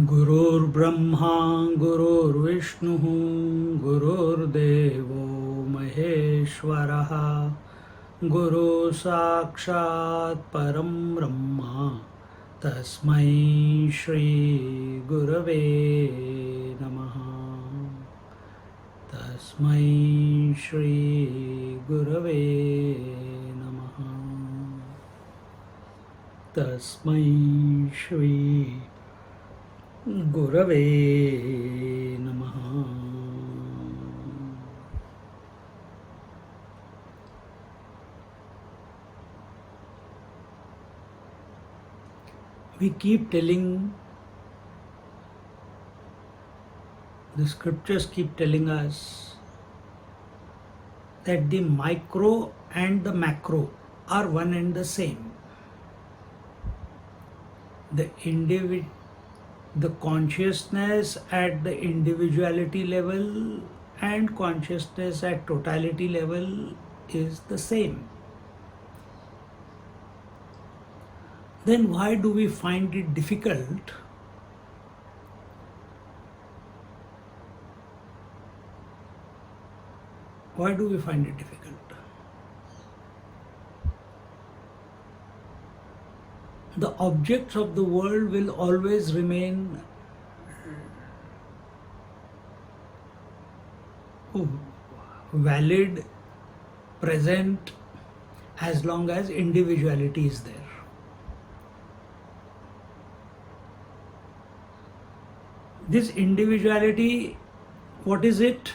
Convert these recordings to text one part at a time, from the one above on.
Gurur Brahma, Gurur Vishnu, Gurur Devo Maheshwaraha, Guru Sakshat Param Brahma, Tasmai Shri Gurave Namaha. Tasmai Shri Gurave Namaha. Tasmai Shri Gurave Namaha. We keep telling, the scriptures keep telling us that the micro and the macro are one and the same. The consciousness at the individuality level and consciousness at totality level is the same. Then why do we find it difficult Why do we find it difficult? The objects of the world will always remain valid, present, as long as individuality is there. This individuality, what is it?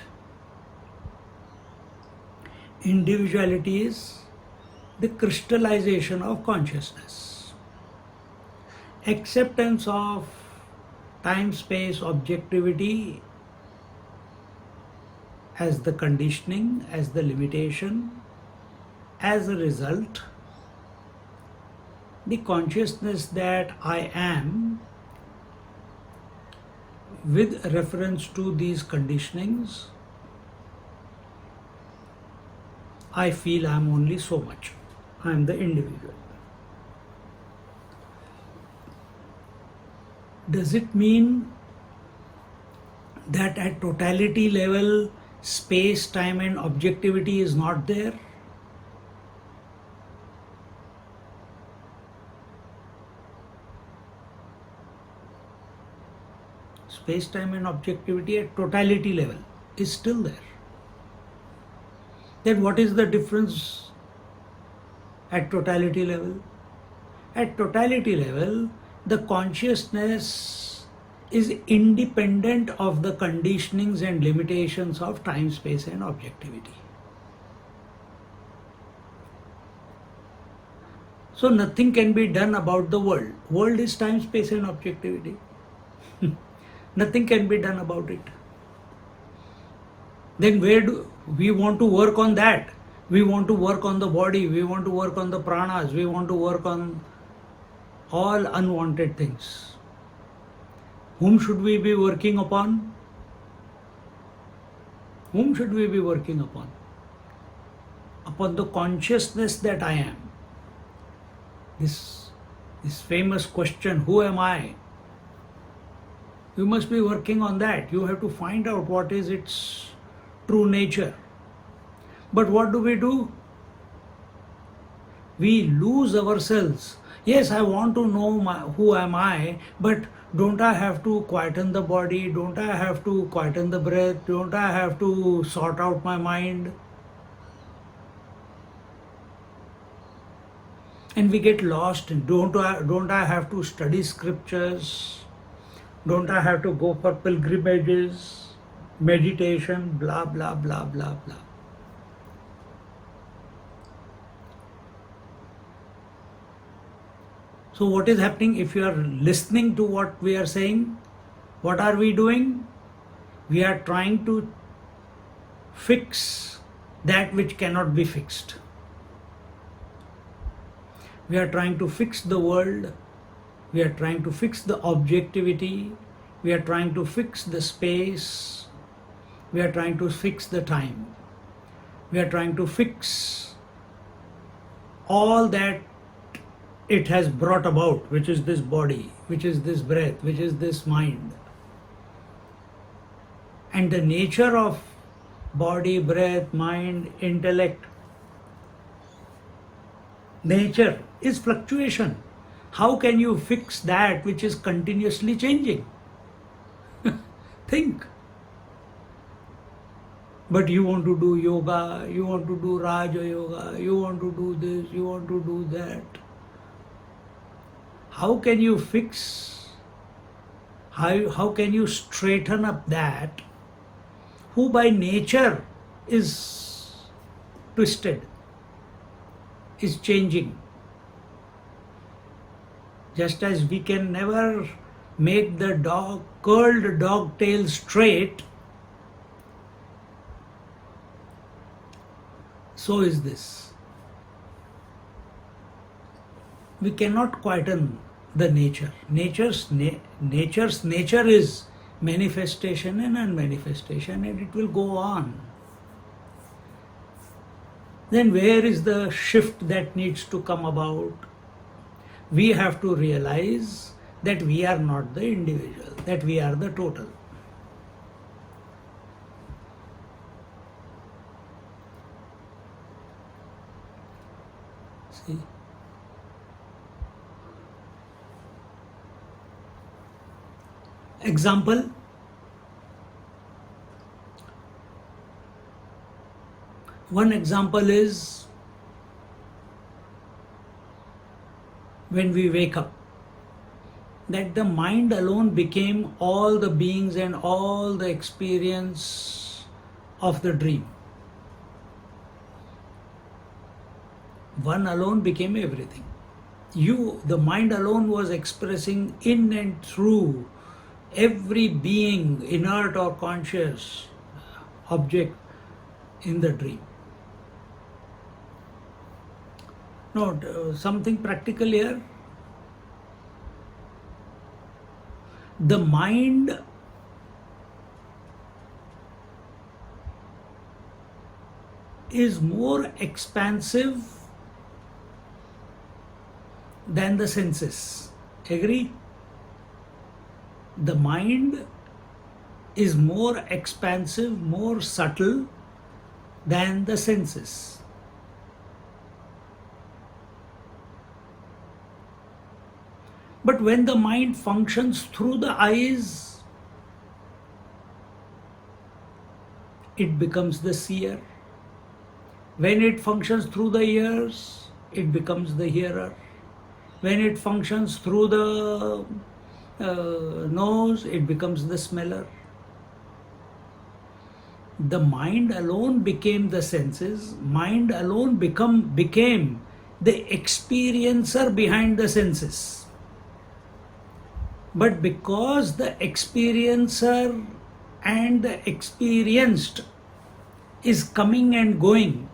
Individuality is the crystallization of consciousness. Acceptance of time, space, objectivity as the conditioning, as the limitation. As a result, the consciousness that I am, with reference to these conditionings, I feel I am only so much. I am the individual. Does it mean that at totality level, space, time and objectivity is not there? Space, time and objectivity at totality level is still there. Then what is the difference at totality level? At totality level, the consciousness is independent of the conditionings and limitations of time, space and objectivity. So nothing can be done about the world. World is time, space and objectivity. Nothing can be done about it. Then where do we want to work on that? We want to work on the body, we want to work on the pranas, we want to work on all unwanted things. Whom should we be working upon? Whom should we be working upon? Upon the consciousness that I am. This famous question, who am I? You must be working on that. You have to find out what is its true nature. But what do? We lose ourselves. Yes, I want to know who am I, but don't I have to quieten the body? Don't I have to quieten the breath? Don't I have to sort out my mind? And we get lost. Don't I have to study scriptures? Don't I have to go for pilgrimages, meditation, blah, blah, blah, blah, blah. So what is happening if you are listening to what we are saying? What are we doing? We are trying to fix that which cannot be fixed. We are trying to fix the world. We are trying to fix the objectivity. We are trying to fix the space. We are trying to fix the time. We are trying to fix all that it has brought about, which is this body, which is this breath, which is this mind. And the nature of body, breath, mind, intellect, nature is fluctuation. How can you fix that which is continuously changing? Think. But you want to do yoga, you want to do Raja Yoga, you want to do this, you want to do that. How can you fix, how can you straighten up that who by nature is twisted, is changing? Just as we can never make the curled dog tail straight, so is this. We cannot quieten the nature. Nature's nature is manifestation and unmanifestation, and it will go on. Then where is the shift that needs to come about? We have to realize that we are not the individual, that we are the total. See? Example, one example is when we wake up, that the mind alone became all the beings and all the experience of the dream. One alone became everything. The mind alone was expressing in and through every being, inert or conscious object in the dream. No, something practical here. The mind is more expansive than the senses. Agree? The mind is more expansive, more subtle than the senses. But when the mind functions through the eyes, it becomes the seer. When it functions through the ears, it becomes the hearer. When it functions through the nose, it becomes the smeller. The mind alone became the senses. Mind alone became the experiencer behind the senses. But because the experiencer and the experienced is coming and going,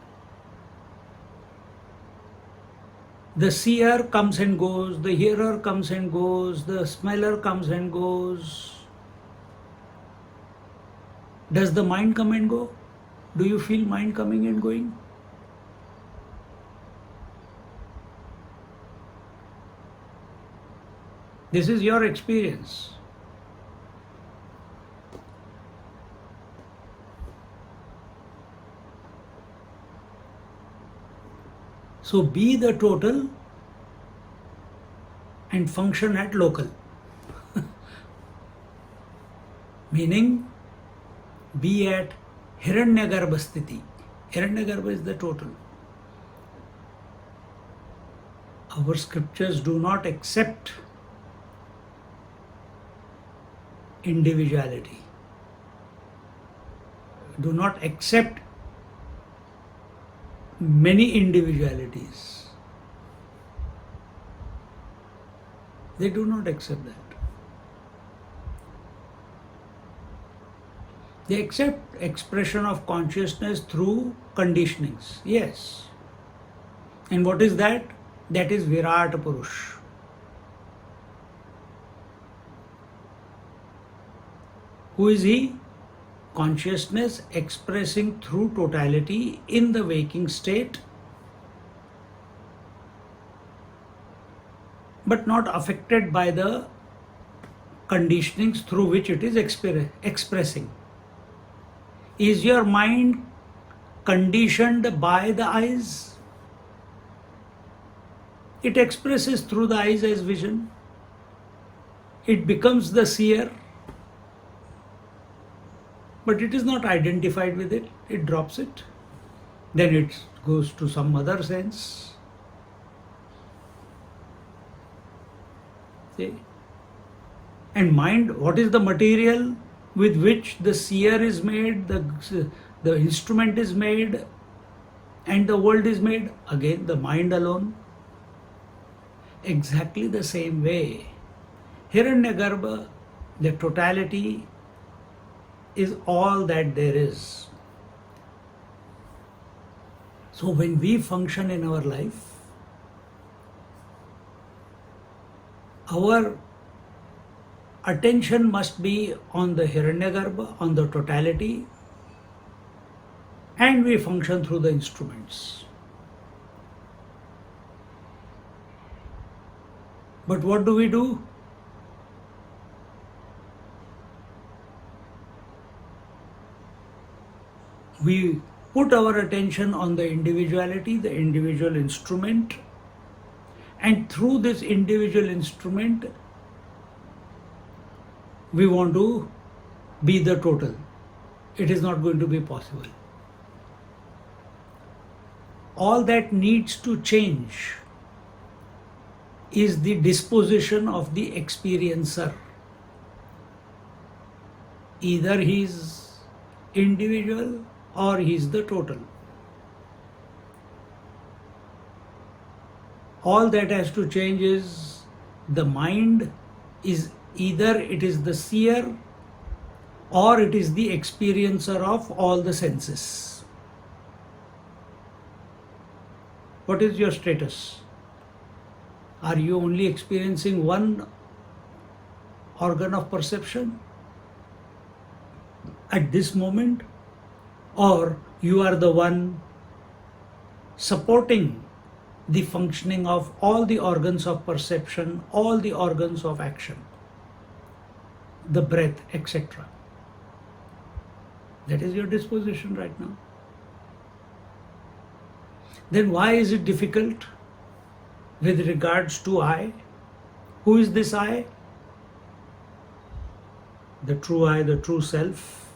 the seer comes and goes, the hearer comes and goes, the smeller comes and goes. Does the mind come and go? Do you feel mind coming and going? This is your experience. So be the total and function at local. Meaning, be at Hiranyagarbha sthiti. Hiranyagarbha is the total. Our scriptures do not accept individuality. Do not accept many individualities. They do not accept that. They accept expression of consciousness through conditionings. Yes. And what is that? That is Virat Purush. Who is he? Consciousness expressing through totality in the waking state, but not affected by the conditionings through which it is expressing. Is your mind conditioned by the eyes? It expresses through the eyes as vision. It becomes the seer, but it is not identified with it. It drops it. Then it goes to some other sense. See? And mind, what is the material with which the seer is made, the instrument is made, and the world is made? Again, the mind alone. Exactly the same way. Hiranyagarbha, the totality, is all that there is. So when we function in our life, our attention must be on the Hiranyagarbha, on the totality, and we function through the instruments. But what do? We put our attention on the individuality, the individual instrument, and through this individual instrument, we want to be the total. It is not going to be possible. All that needs to change is the disposition of the experiencer. Either he is individual or he is the total. All that has to change is the mind is either it is the seer or it is the experiencer of all the senses. What is your status? Are you only experiencing one organ of perception at this moment? Or you are the one supporting the functioning of all the organs of perception, all the organs of action, the breath, etc. That is your disposition right now. Then why is it difficult with regards to I? Who is this I? The true I, the true self,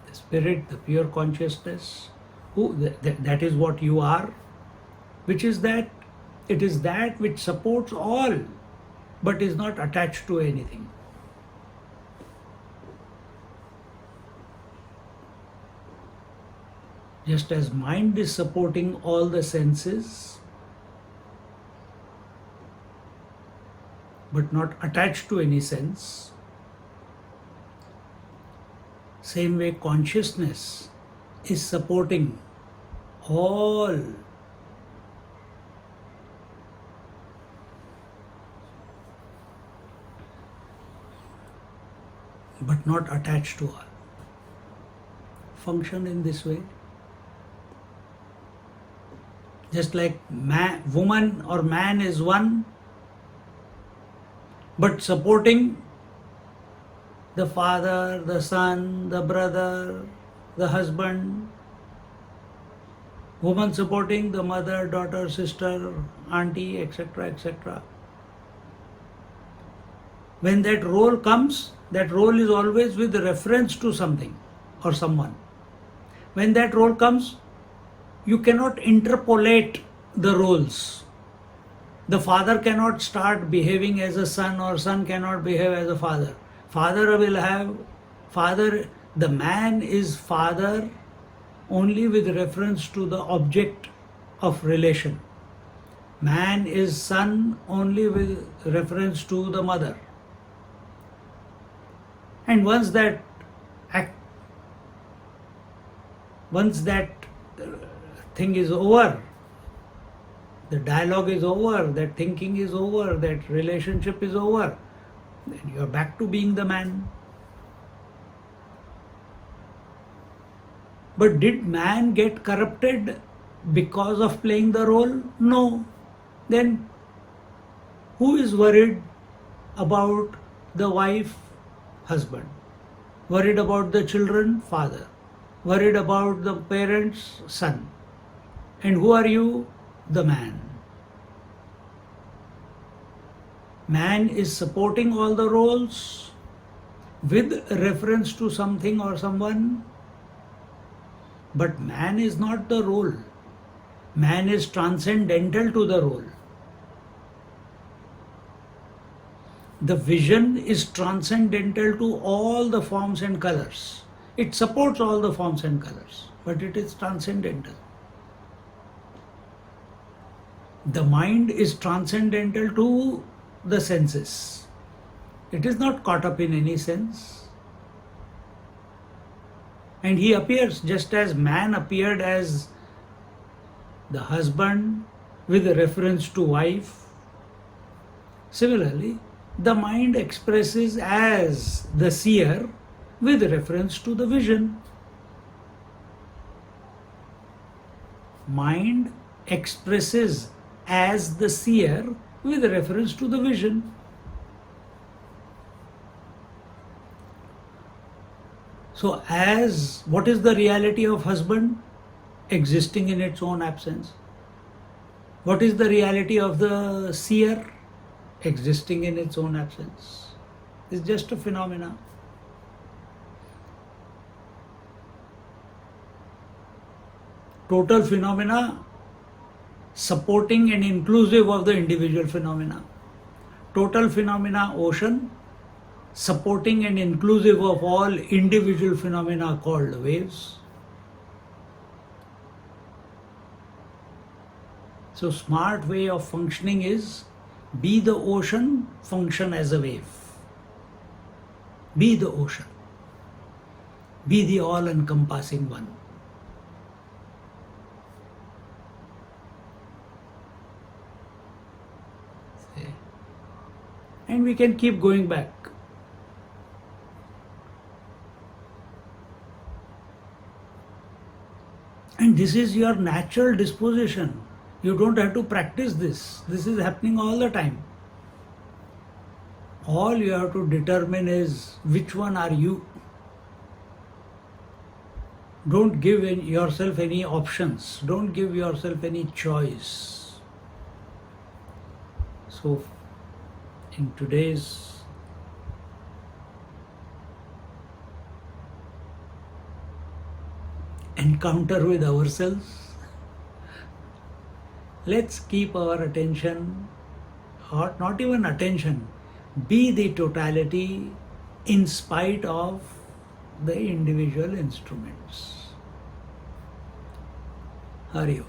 the spirit, the pure consciousness. That is what you are. Which is that? It is that which supports all, but is not attached to anything. Just as mind is supporting all the senses, but not attached to any sense, same way consciousness is supporting all, but not attached to all. Function in this way. Just like woman or man is one, but supporting the father, the son, the brother, the husband. Woman supporting the mother, daughter, sister, auntie, etc., etc. When that role comes, that role is always with reference to something or someone. When that role comes, you cannot interpolate the roles. The father cannot start behaving as a son or son cannot behave as a father. Father will have, father, the man is father only with reference to the object of relation. Man is son only with reference to the mother. And once that thing is over, the dialogue is over, that thinking is over, that relationship is over, then you are back to being the man. But did man get corrupted because of playing the role? No. Then who is worried about the wife? Husband. Worried about the children? Father. Worried about the parents? Son. And who are you? The man. Man is supporting all the roles with reference to something or someone, but man is not the role. Man is transcendental to the role. The vision is transcendental to all the forms and colors. It supports all the forms and colors, but it is transcendental. The mind is transcendental to the senses. It is not caught up in any sense. And he appears just as man appeared as the husband with reference to wife. Similarly, the mind expresses as the seer with reference to the vision. Mind expresses as the seer with reference to the vision. So, as what is the reality of husband? Existing in its own absence. What is the reality of the seer? Existing in its own absence. It's just a phenomena. Total phenomena supporting and inclusive of the individual phenomena. Total phenomena ocean supporting and inclusive of all individual phenomena called waves. So smart way of functioning is be the ocean, function as a wave. Be the ocean. Be the all-encompassing one. And we can keep going back. And this is your natural disposition. You don't have to practice this. This is happening all the time. All you have to determine is which one are you. Don't give yourself any options. Don't give yourself any choice. So, in today's encounter with ourselves, let's keep our attention, or not even attention, be the totality in spite of the individual instruments. Hari Om.